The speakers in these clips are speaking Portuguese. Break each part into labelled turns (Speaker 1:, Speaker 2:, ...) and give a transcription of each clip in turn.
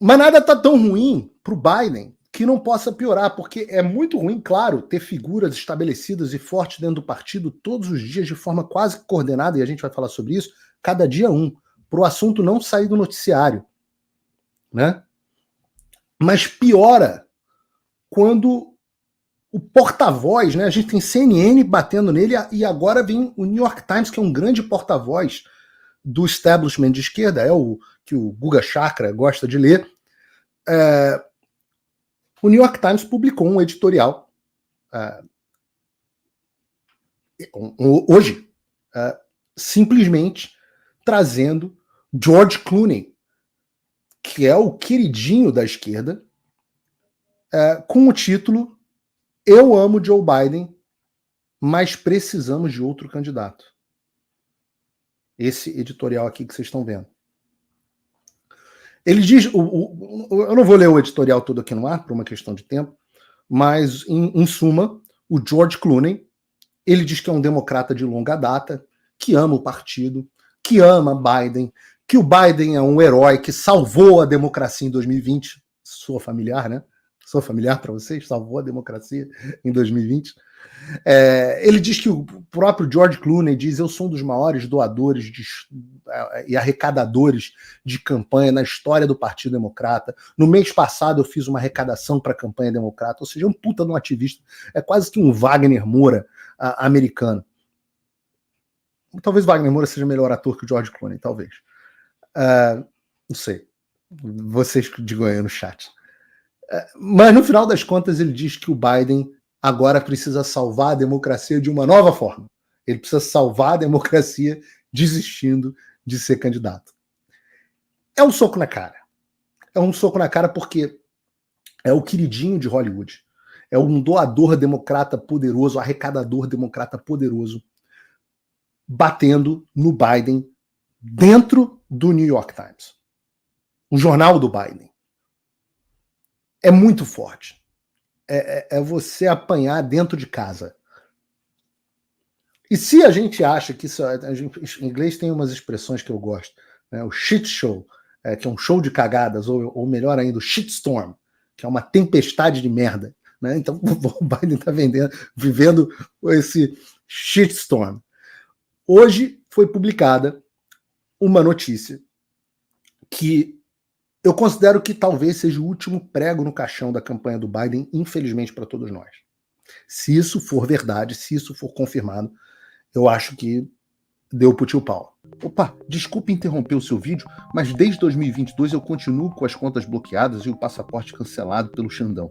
Speaker 1: Mas nada está tão ruim para o Biden que não possa piorar, porque é muito ruim, claro, ter figuras estabelecidas e fortes dentro do partido todos os dias de forma quase coordenada, e a gente vai falar sobre isso, cada dia um, para o assunto não sair do noticiário, né? Mas piora quando o porta-voz, né? A gente tem CNN batendo nele e agora vem o New York Times, que é um grande porta-voz do establishment de esquerda, é o que o Guga Chakra gosta de ler. O New York Times publicou um editorial hoje, simplesmente trazendo George Clooney, que é o queridinho da esquerda, com o título "Eu amo Joe Biden, mas precisamos de outro candidato". Esse editorial aqui que vocês estão vendo. Ele diz, eu não vou ler o editorial todo aqui no ar, por uma questão de tempo, mas, em suma, o George Clooney, ele diz que é um democrata de longa data, que ama o partido, que ama Biden, que o Biden é um herói que salvou a democracia em 2020. Sou familiar, né? Sou familiar para vocês? Salvou a democracia em 2020. Ele diz que o próprio George Clooney diz: eu sou um dos maiores doadores e arrecadadores de campanha na história do Partido Democrata. No mês passado eu fiz uma arrecadação para a campanha democrata, ou seja, é um puta de um ativista. É quase que um Wagner Moura americano. Talvez Wagner Moura seja melhor ator que o George Clooney, talvez. Não sei. Vocês digam aí no chat. Mas no final das contas ele diz que o Biden agora precisa salvar a democracia de uma nova forma. Ele precisa salvar a democracia desistindo de ser candidato. É um soco na cara. É um soco na cara porque é o queridinho de Hollywood. É um doador democrata poderoso, arrecadador democrata poderoso, batendo no Biden dentro do New York Times. O jornal do Biden. É muito forte. É você apanhar dentro de casa. E se a gente acha que isso... em inglês tem umas expressões que eu gosto. Né? O shit show, que é um show de cagadas, ou melhor ainda, o shitstorm, que é uma tempestade de merda. Né? Então o Biden está vivendo esse shitstorm. Hoje foi publicada uma notícia que eu considero que talvez seja o último prego no caixão da campanha do Biden, infelizmente para todos nós. Se isso for verdade, se isso for confirmado, eu acho que deu pro tio Paulo. Opa, desculpe interromper o seu vídeo, mas desde 2022 eu continuo com as contas bloqueadas e o passaporte cancelado pelo Xandão.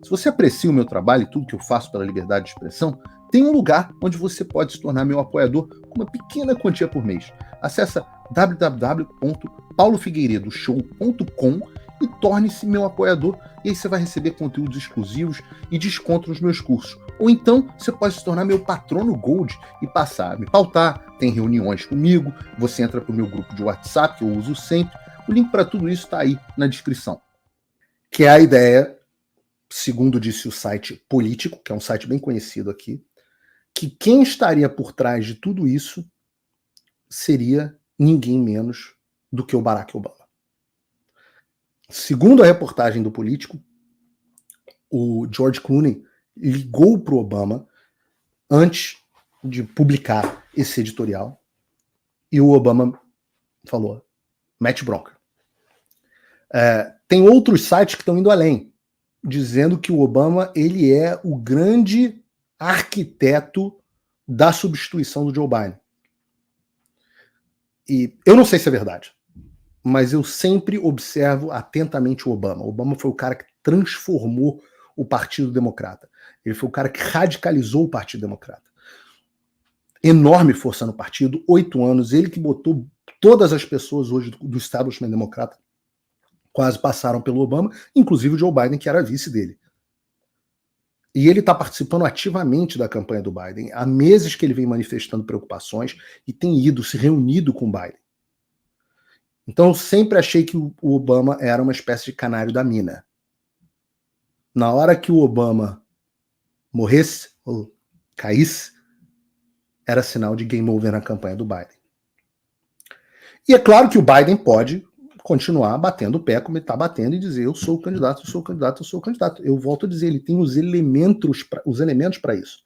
Speaker 1: Se você aprecia o meu trabalho e tudo que eu faço pela liberdade de expressão, tem um lugar onde você pode se tornar meu apoiador com uma pequena quantia por mês. Acesse www.paulofigueiredoshow.com e torne-se meu apoiador, e aí você vai receber conteúdos exclusivos e desconto nos meus cursos. Ou então você pode se tornar meu patrono Gold e passar a me pautar, tem reuniões comigo, você entra para o meu grupo de WhatsApp, que eu uso sempre. O link para tudo isso está aí na descrição. Que é a ideia, segundo disse o site Político, que é um site bem conhecido aqui, que quem estaria por trás de tudo isso seria ninguém menos do que o Barack Obama. Segundo a reportagem do Político, o George Clooney ligou para o Obama antes de publicar esse editorial e o Obama falou: mete bronca. Tem outros sites que estão indo além, dizendo que o Obama ele é o grande arquiteto da substituição do Joe Biden. E eu não sei se é verdade, mas eu sempre observo atentamente o Obama. O Obama foi o cara que transformou o Partido Democrata. Ele foi o cara que radicalizou o Partido Democrata. Enorme força no partido, 8 anos, ele que botou todas as pessoas hoje do establishment democrata quase passaram pelo Obama, inclusive o Joe Biden, que era vice dele. E ele está participando ativamente da campanha do Biden. Há meses que ele vem manifestando preocupações e tem se reunido com o Biden. Então eu sempre achei que o Obama era uma espécie de canário da mina. Na hora que o Obama morresse ou caísse, era sinal de game over na campanha do Biden. E é claro que o Biden pode continuar batendo o pé como ele está batendo e dizer eu sou o candidato, eu sou o candidato, eu sou o candidato. Eu volto a dizer, ele tem os elementos para isso.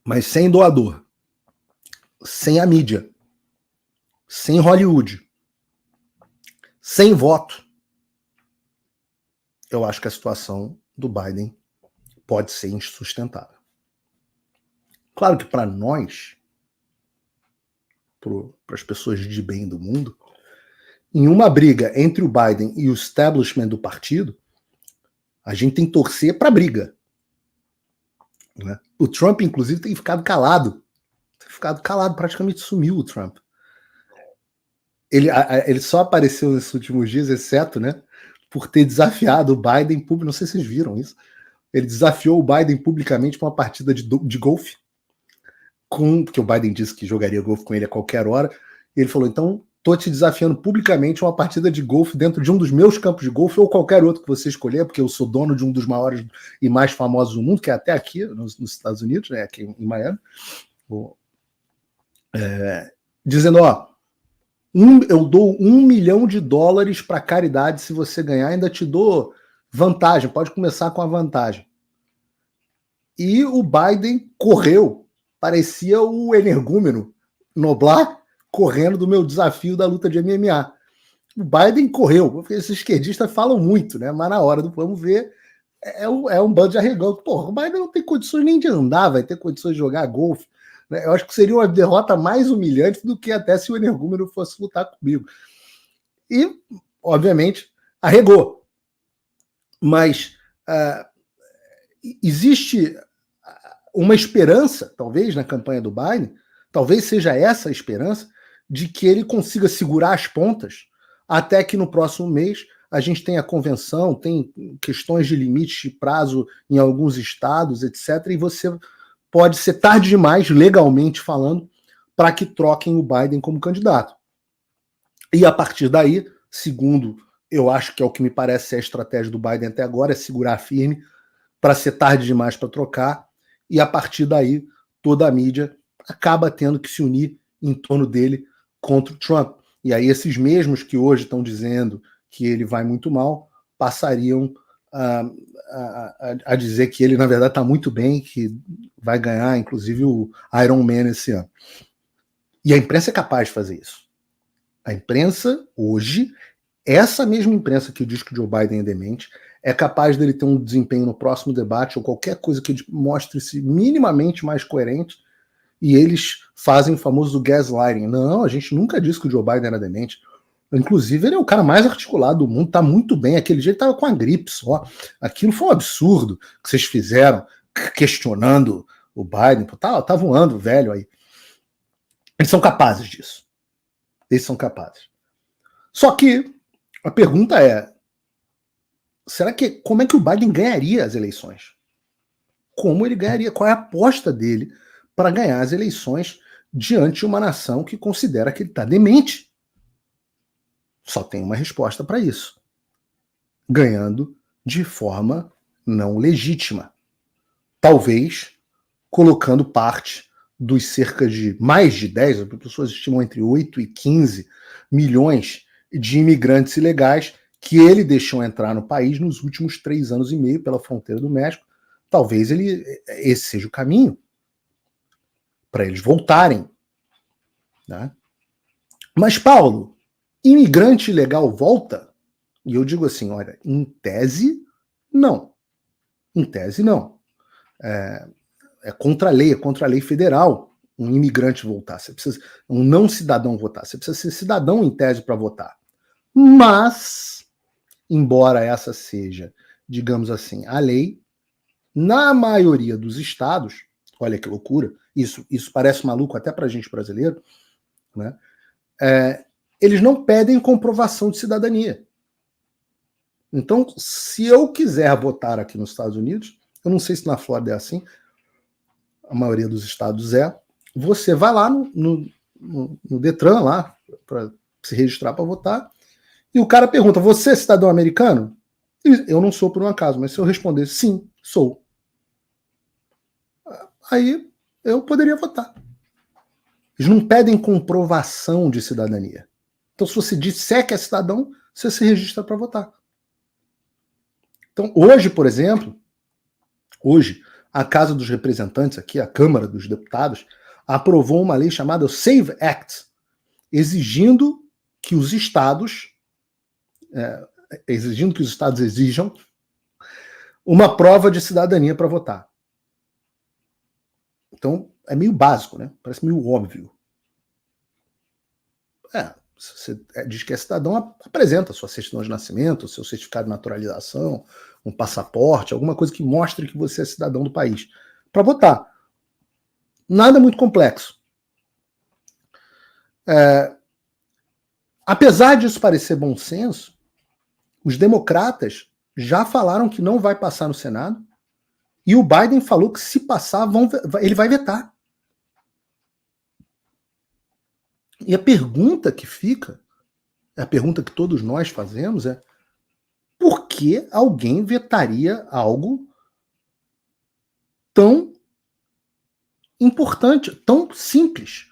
Speaker 1: Mas sem doador, sem a mídia, sem Hollywood, sem voto, eu acho que a situação do Biden pode ser insustentável. Claro que para nós, para as pessoas de bem do mundo, em uma briga entre o Biden e o establishment do partido, a gente tem que torcer para a briga. Né? O Trump, inclusive, tem ficado calado. Praticamente sumiu o Trump. Ele só apareceu nesses últimos dias, exceto, né, por ter desafiado o Biden público. Não sei se vocês viram isso. Ele desafiou o Biden publicamente para uma partida de golfe, porque o Biden disse que jogaria golfe com ele a qualquer hora. E ele falou, então, estou te desafiando publicamente uma partida de golfe dentro de um dos meus campos de golfe ou qualquer outro que você escolher, porque eu sou dono de um dos maiores e mais famosos do mundo, que é até aqui nos Estados Unidos, né, aqui em Miami. Dizendo, eu dou $1 milhão para caridade se você ganhar, ainda te dou vantagem, pode começar com a vantagem. E o Biden correu, parecia o energúmeno Noblar correndo do meu desafio da luta de MMA. O Biden correu, porque esses esquerdistas falam muito, né? Mas na hora do vamos ver, é um bando de arregão. Porra, o Biden não tem condições nem de andar, vai ter condições de jogar golfe. Né? Eu acho que seria uma derrota mais humilhante do que até se o energúmeno fosse lutar comigo. E, obviamente, arregou. Mas existe uma esperança, talvez, na campanha do Biden, talvez seja essa a esperança, de que ele consiga segurar as pontas até que no próximo mês a gente tenha a convenção, tem questões de limite de prazo em alguns estados, etc. E você pode ser tarde demais, legalmente falando, para que troquem o Biden como candidato. E a partir daí, segundo, eu acho que é o que me parece ser a estratégia do Biden até agora, é segurar firme para ser tarde demais para trocar, e a partir daí toda a mídia acaba tendo que se unir em torno dele contra o Trump. E aí esses mesmos que hoje estão dizendo que ele vai muito mal, passariam a dizer que ele, na verdade, está muito bem, que vai ganhar, inclusive, o Iron Man esse ano. E a imprensa é capaz de fazer isso. A imprensa, hoje, essa mesma imprensa que diz que o Joe Biden é demente, é capaz dele ter um desempenho no próximo debate ou qualquer coisa que mostre-se minimamente mais coerente, e eles fazem o famoso gaslighting. Não, a gente nunca disse que o Joe Biden era demente. Inclusive, ele é o cara mais articulado do mundo, tá muito bem. Aquele jeito tava com a gripe só. Aquilo foi um absurdo que vocês fizeram, questionando o Biden. Tá voando, velho aí. Eles são capazes disso. Eles são capazes. Só que a pergunta é, como é que o Biden ganharia as eleições? Como ele ganharia? Qual é a aposta dele para ganhar as eleições diante de uma nação que considera que ele está demente? Só tem uma resposta para isso. Ganhando de forma não legítima. Talvez colocando parte dos cerca de mais de 10, as pessoas estimam entre 8 e 15 milhões de imigrantes ilegais que ele deixou entrar no país nos últimos 3 anos e meio pela fronteira do México. Talvez esse seja o caminho para eles voltarem. Né? Mas, Paulo, imigrante ilegal volta? E eu digo assim, olha, em tese, não. Em tese, não. É contra a lei federal um imigrante voltar. Você precisa, um não cidadão votar. Você precisa ser cidadão, em tese, para votar. Mas, embora essa seja, digamos assim, a lei, na maioria dos estados, olha que loucura, isso parece maluco até para a gente brasileiro, né? Eles não pedem comprovação de cidadania. Então, se eu quiser votar aqui nos Estados Unidos, eu não sei se na Flórida é assim, a maioria dos estados é, você vai lá no Detran, lá, para se registrar para votar, e o cara pergunta, você é cidadão americano? Eu não sou por um acaso, mas se eu responder sim, sou, aí eu poderia votar. Eles não pedem comprovação de cidadania. Então, se você disser que é cidadão, você se registra para votar. Então, hoje, por exemplo, a Casa dos Representantes, aqui, a Câmara dos Deputados, aprovou uma lei chamada SAVE Act, exigindo que os estados exijam uma prova de cidadania para votar. Então, é meio básico, né? Parece meio óbvio. Se você diz que é cidadão, apresenta sua certidão de nascimento, seu certificado de naturalização, um passaporte, alguma coisa que mostre que você é cidadão do país, para votar. Nada muito complexo. Apesar disso parecer bom senso, os democratas já falaram que não vai passar no Senado, e o Biden falou que se passar, ele vai vetar. E a pergunta que fica, a pergunta que todos nós fazemos é: por que alguém vetaria algo tão importante, tão simples?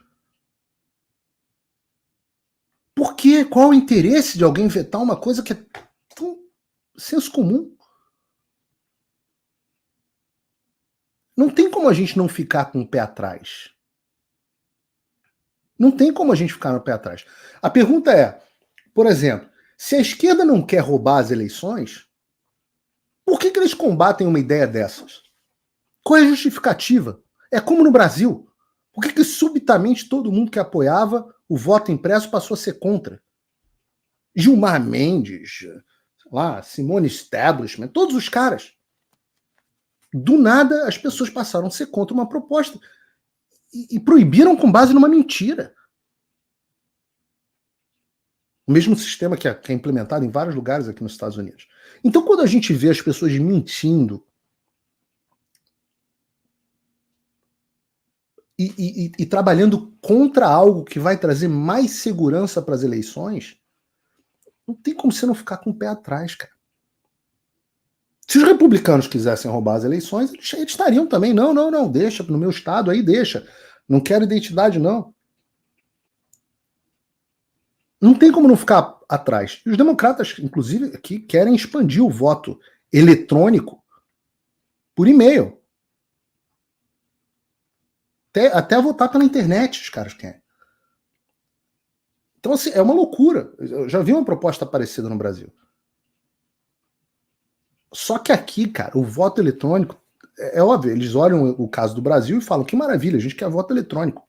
Speaker 1: Por quê? Qual o interesse de alguém vetar uma coisa que é tão senso comum? Não tem como a gente não ficar com o pé atrás. Não tem como a gente ficar no pé atrás. A pergunta é, por exemplo, se a esquerda não quer roubar as eleições, por que eles combatem uma ideia dessas? Qual é a justificativa? É como no Brasil. Por que subitamente todo mundo que apoiava o voto impresso passou a ser contra? Gilmar Mendes, Simone Establishment, todos os caras. Do nada, as pessoas passaram a ser contra uma proposta e proibiram com base numa mentira. O mesmo sistema que é implementado em vários lugares aqui nos Estados Unidos. Então, quando a gente vê as pessoas mentindo e trabalhando contra algo que vai trazer mais segurança para as eleições, não tem como você não ficar com o pé atrás, cara. Se os republicanos quisessem roubar as eleições, eles estariam também. Não, deixa, no meu estado aí deixa. Não quero identidade, não. Não tem como não ficar atrás. E os democratas, inclusive, aqui querem expandir o voto eletrônico por e-mail. Até votar pela internet, os caras querem. Então, assim, é uma loucura. Eu já vi uma proposta parecida no Brasil. Só que aqui, cara, o voto eletrônico, é óbvio, eles olham o caso do Brasil e falam, que maravilha, a gente quer voto eletrônico.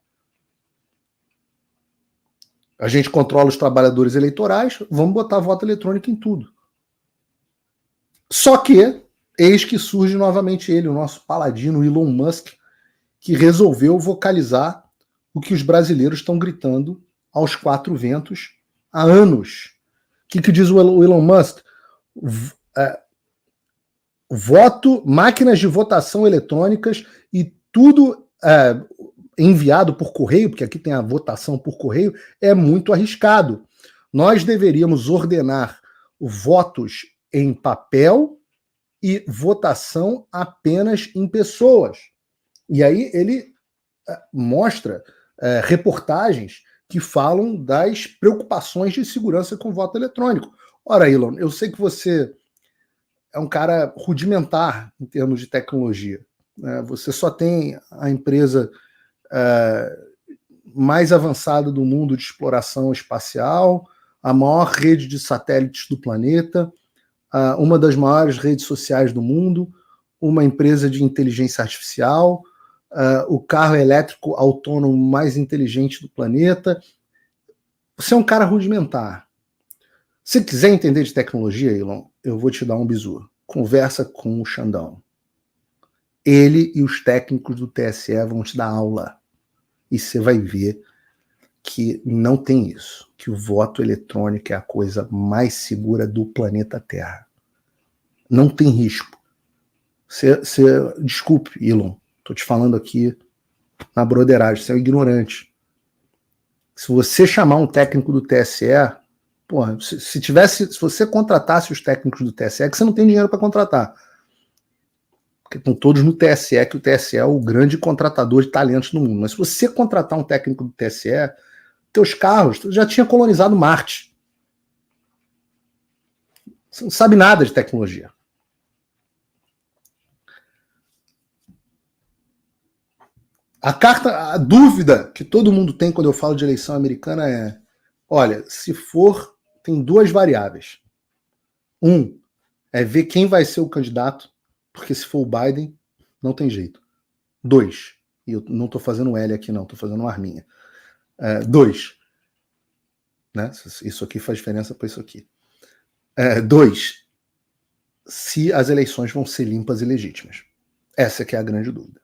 Speaker 1: A gente controla os trabalhadores eleitorais, vamos botar voto eletrônico em tudo. Só que, eis que surge novamente ele, o nosso paladino Elon Musk, que resolveu vocalizar o que os brasileiros estão gritando aos quatro ventos há anos. O que diz o Elon Musk? Máquinas de votação eletrônicas e tudo enviado por correio, porque aqui tem a votação por correio, é muito arriscado. Nós deveríamos ordenar votos em papel e votação apenas em pessoas. E aí ele mostra reportagens que falam das preocupações de segurança com o voto eletrônico. Ora, Elon, eu sei que você é um cara rudimentar em termos de tecnologia. Você só tem a empresa mais avançada do mundo de exploração espacial, a maior rede de satélites do planeta, uma das maiores redes sociais do mundo, uma empresa de inteligência artificial, o carro elétrico autônomo mais inteligente do planeta. Você é um cara rudimentar. Se quiser entender de tecnologia, Elon, eu vou te dar um bizu. Conversa com o Xandão. Ele e os técnicos do TSE vão te dar aula. E você vai ver que não tem isso. Que o voto eletrônico é a coisa mais segura do planeta Terra. Não tem risco. Desculpe, Elon. Estou te falando aqui na broderagem. Você é um ignorante. Se você chamar um técnico do TSE... Porra, se você contratasse os técnicos do TSE, que você não tem dinheiro para contratar. porque estão todos no TSE, que o TSE é o grande contratador de talentos no mundo. Mas se você contratar um técnico do TSE, teus carros já tinha colonizado Marte. Você não sabe nada de tecnologia. A dúvida que todo mundo tem quando eu falo de eleição americana é: olha, se for, tem duas variáveis. Um, é ver quem vai ser o candidato, porque se for o Biden, não tem jeito. Dois, e eu não estou fazendo um L aqui não, estou fazendo uma arminha. Dois, né? Isso aqui faz diferença para isso aqui. Dois, se as eleições vão ser limpas e legítimas. Essa que é a grande dúvida.